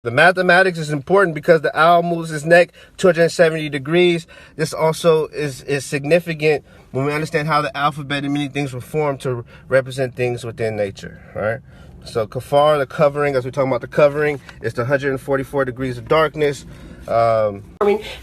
The mathematics is important because the owl moves its neck 270 degrees. This also is significant when we understand how the alphabet and many things were formed to represent things within nature, right? So kafar, the covering, as we're talking about the covering, is the 144 degrees of darkness. And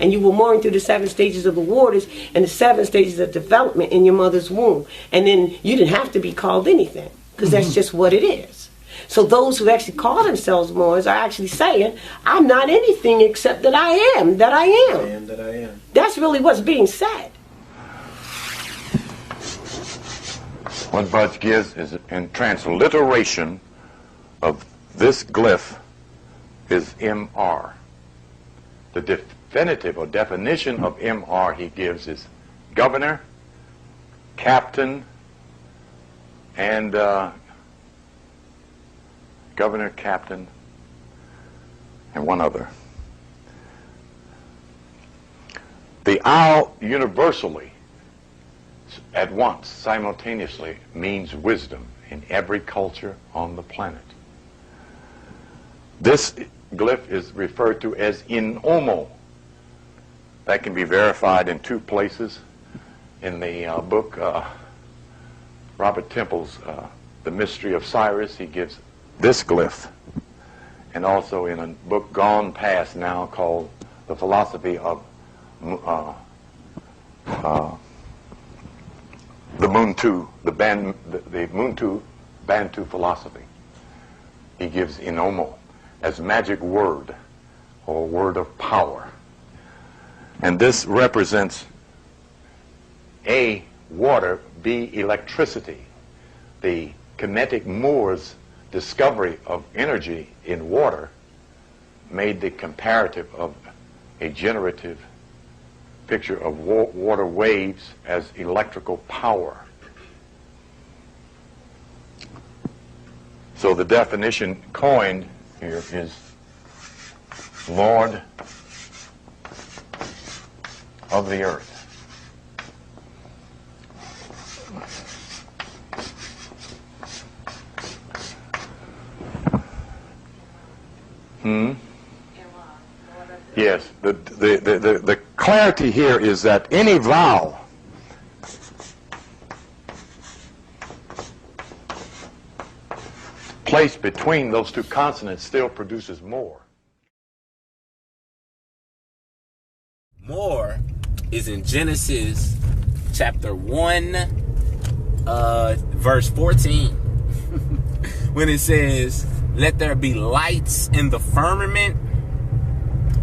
you were mourning through the 7 stages of the waters and the 7 stages of development in your mother's womb. And then you didn't have to be called anything because that's just what it is. So those who actually call themselves Moors are actually saying, I'm not anything except that I am, that I am. I am that I am. That's really what's being said. What Budge gives is in transliteration of this glyph is MR. The definitive or definition of MR he gives is governor, captain, and governor, captain, and one other. The owl universally, at once, simultaneously, means wisdom in every culture on the planet. This glyph is referred to as in Omo. That can be verified in 2 places. In the book, Robert Temple's The Mystery of Cyrus, he gives this glyph, and also in a book gone past now called The Philosophy of the Muntu, the Muntu Bantu philosophy. He gives Inomo as magic word or word of power. And this represents A, water, B, electricity. The Kemetic Moors' discovery of energy in water made the comparative of a generative picture of water waves as electrical power. So the definition coined here is Lord of the earth. Yes, the clarity here is that any vowel placed between those 2 consonants still produces more. More is in Genesis chapter 1, verse 14, when it says, let there be lights in the firmament,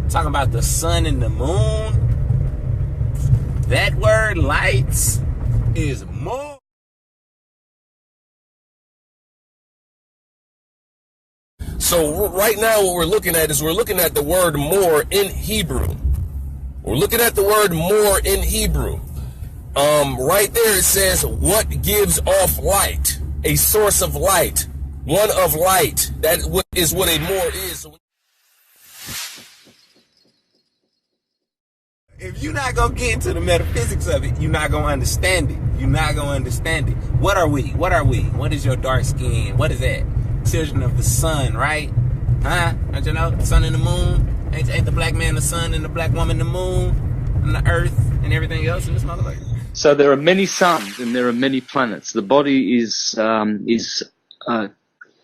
talking about the sun and the moon. That word lights is more. So right now what we're looking at is we're looking at the word more in Hebrew. We're looking at the word more in Hebrew. Right there it says, what gives off light? A source of light. One of light. That is what a more is. If you're not going to get into the metaphysics of it, you're not going to understand it. You're not going to understand it. What are we? What are we? What is your dark skin? What is that? Children of the sun, right? Huh? Don't you know? The sun and the moon. Ain't the black man the sun and the black woman the moon and the earth and everything else in this motherfucker? So there are many suns and there are many planets. The body is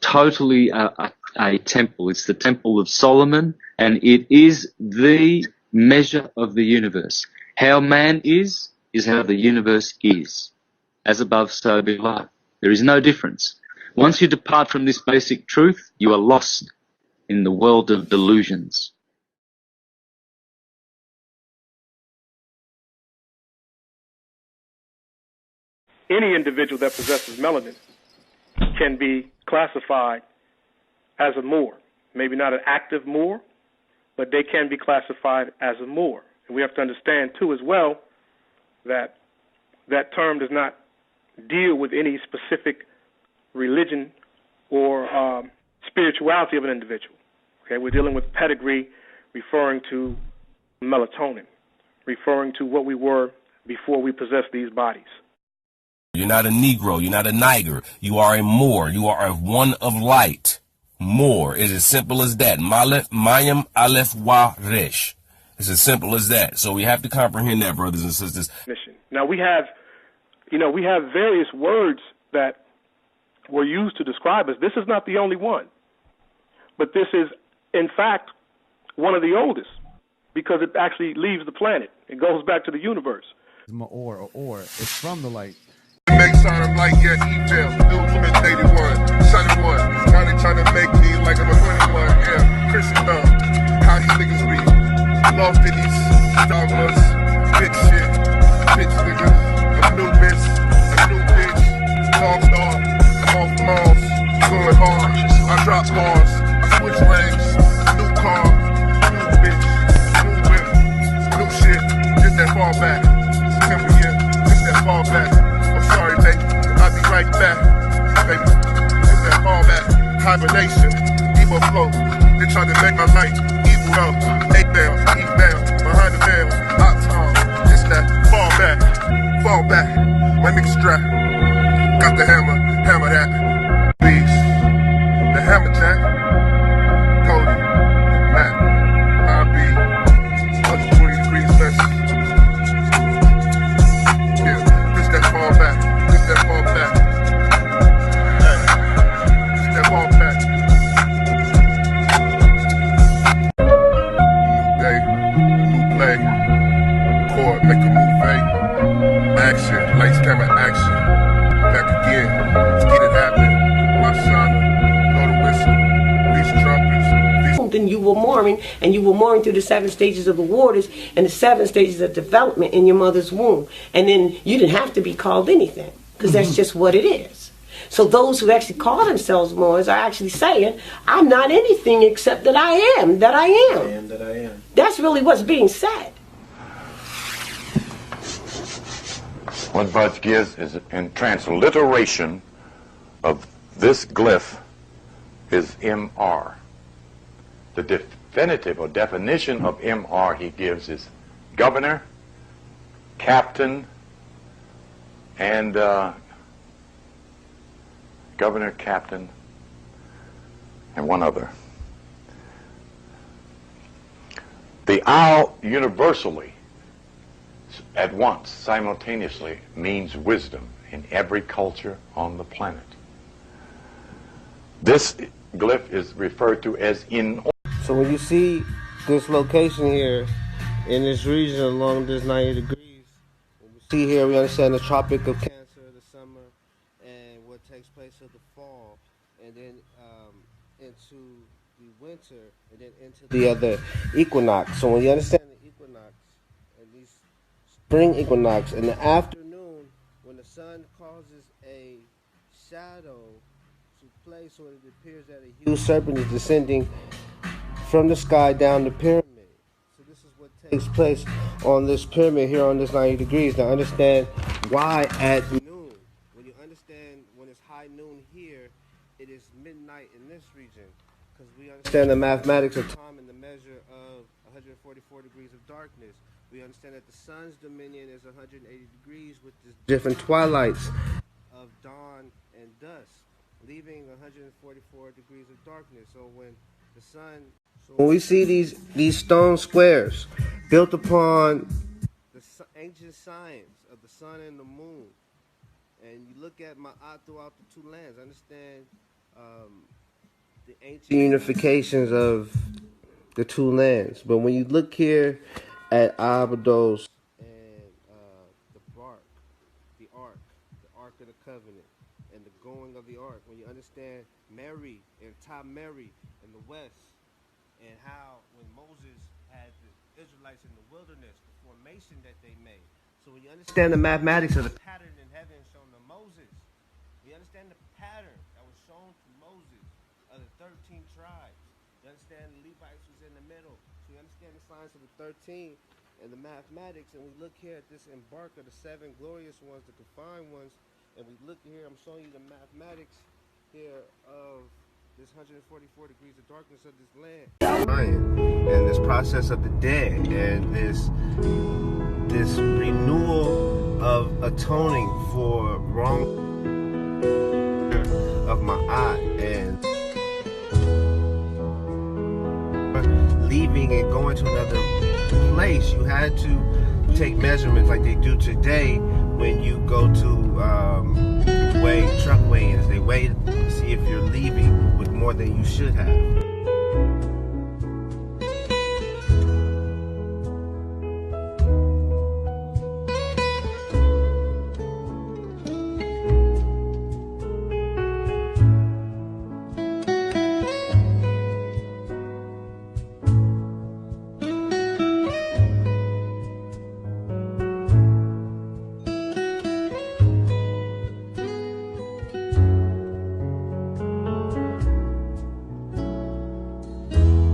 totally a temple. It's the Temple of Solomon, and it is the measure of the universe. How man is how the universe is. As above, so below. There is no difference. Once you depart from this basic truth, you are lost in the world of delusions. Any individual that possesses melanin can be classified as a Moor. Maybe not an active Moor, but they can be classified as a Moor. And we have to understand, too, as well, that that term does not deal with any specific religion or spirituality of an individual. Okay, we're dealing with pedigree, referring to melatonin, referring to what we were before we possessed these bodies. You're not a Negro. You're not a Niger. You are a Moor. You are a one of light. more. It's as simple as that. Mayim Aleph Wa Resh. It's as simple as that. So we have to comprehend that, brothers and sisters. Now we have various words that were used to describe us. This is not the only one, but this is, in fact, one of the oldest because it actually leaves the planet. It goes back to the universe. Ma'or, or it's from the light. Make sign of light, yeah, email. New illuminated one, sunny one. Now they trying to make me like I'm a 21, yeah. Christian how these niggas be. Lost in these dogmas, big shit, bitch niggas. A new bitch, a new bitch. Dog star, I'm off Mars, going hard. I drop bars, I switch lanes. New car, new bitch, new whip, new shit. Just that fall back. September, yeah, just that fall back. I'm sorry, baby, I'll be right back. Baby, just that fall back. Hibernation, evil flow. They try to make my light evil out. Eight down, eat down, behind the veil. Hot time, just that fall back. Fall back, my nigga strap. Got the hammer, hammer that. Beast, the hammer jack. Cody, Matt, IB, 120 degrees less. Yeah, just that fall back, just that fall back. Hey, just that fall back. New day, new play. Court, make a move, hey. Action, lights, camera, action. Back again, let's get it happening. My son, blow the whistle, these trumpets. Then you were mooring, and you were mooring through the 7 stages of the waters and the 7 stages of development in your mother's womb. And then you didn't have to be called anything, because that's just what it is. So those who actually call themselves Moors are actually saying, I'm not anything except that I am, that I am. I am that I am. That's really what's being said. What Bud gives is in transliteration of this glyph is MR. The definitive or definition of MR he gives is governor, captain, and governor, captain, and one other. The owl universally, at once, simultaneously, means wisdom in every culture on the planet. This glyph is referred to as in. So when you see this location here in this region along this 90 degrees, what we see here, we understand the Tropic of Cancer, the summer, and what takes place of the fall, and then into the winter, and then into the other equinox. So when you understand the equinox, at least spring equinox, in the afternoon, when the sun causes a shadow to play so it appears that a huge serpent is descending from the sky down the pyramid. So this is what takes place on this pyramid here on this 90 degrees. Now understand why at noon. When you understand when it's high noon here, it is midnight in this region. Because we understand the mathematics of time and the measure of 144 degrees of darkness. We understand that the sun's dominion is 180 degrees with the different twilights of dawn and dusk, leaving 144 degrees of darkness. So when the sun, when we see these stone squares built upon the ancient science of the sun and the moon, and you look at Ma'at throughout the two lands, understand the ancient unifications of the two lands. But when you look here at Abydos and the bark, the ark of the covenant, and the going of the ark, when you understand Mary and Mary in the west, and how when Moses had the Israelites in the wilderness, the formation that they made. So when you understand the mathematics of the pattern in heaven shown to Moses, you understand the pattern that was shown to Moses of the 13 tribes. You understand the Levites was in the middle. So you understand the science of the 13 and the mathematics. And we look here at this embark of the 7 glorious ones, the confined ones. And we look here, I'm showing you the mathematics here of this 144 degrees of darkness of this land. And this process of the dead, and this renewal of atoning for wrong of my eye. And leaving and going to another place, you had to take measurements like they do today when you go to weigh truck weigh-ins. They weigh to see if you're leaving with more than you should have.